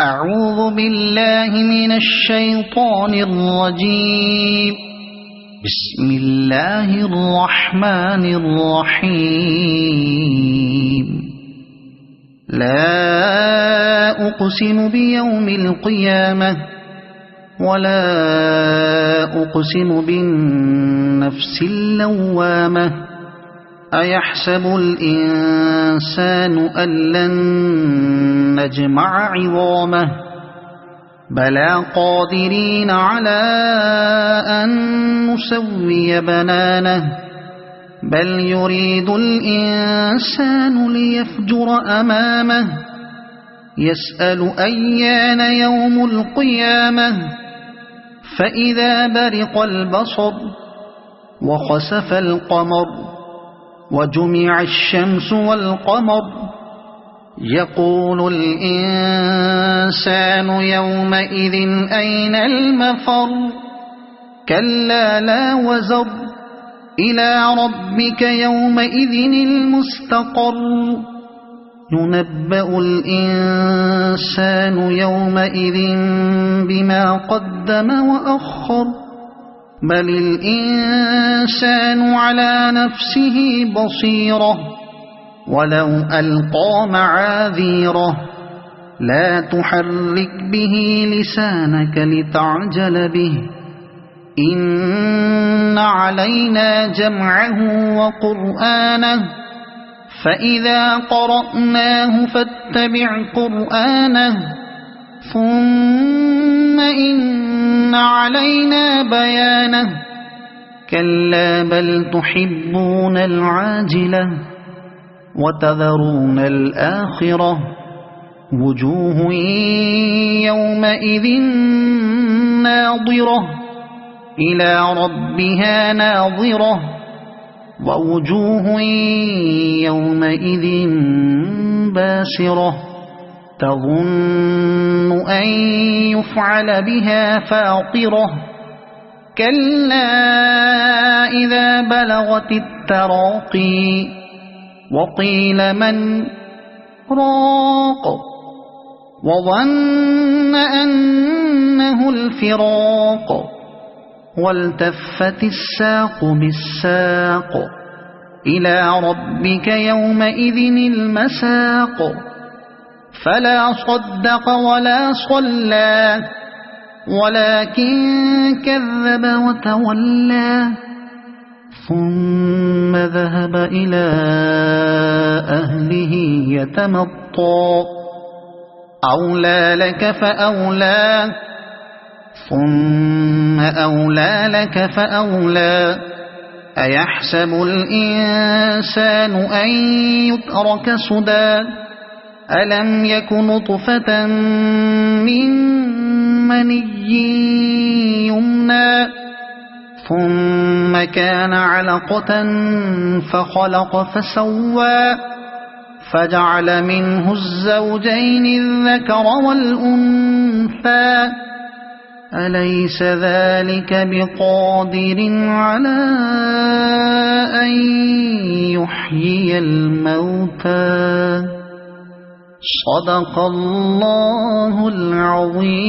أعوذ بالله من الشيطان الرجيم. بسم الله الرحمن الرحيم. لا أقسم بيوم القيامة ولا أقسم بالنفس اللوامة. أيحسب الإنسان أن لن نجمع عظامه بلى قادرين على أن نسوي بنانه بل يريد الإنسان ليفجر أمامه يسأل أيان يوم القيامة فإذا برق البصر وخسف القمر وجمع الشمس والقمر يقول الإنسان يومئذ أين المفر كلا لا وزر إلى ربك يومئذ المستقر ينبأ الإنسان يومئذ بما قدم وأخر بل الإنسان على نفسه بصيرة ولو ألقى معاذيره لا تحرك به لسانك لتعجل به إن علينا جمعه وقرآنه فإذا قرأناه فاتبع قرآنه ثم إن علينا بيانه كلا بل تحبون العاجلة وتذرون الآخرة وجوه يومئذ ناظرة إلى ربها ناظرة ووجوه يومئذ باسرة تظن أن يفعل بها فاقرة كلا إذا بلغت التراقي وقيل من راق وظن أنه الفراق والتفت الساق بالساق إلى ربك يومئذ المساق فلا صدق ولا صلى ولكن كذب وتولى ثم ذهب إلى أهله يتمطى أولى لك فأولى ثم أولى لك فأولى أيحسب الإنسان أن يترك سدى ألم يك نطفة من مني يمنى ثم كان علقة فخلق فسوى فجعل منه الزوجين الذكر والأنثى أليس ذلك بقادر على أن يحيي الموتى صدق الله العظيم.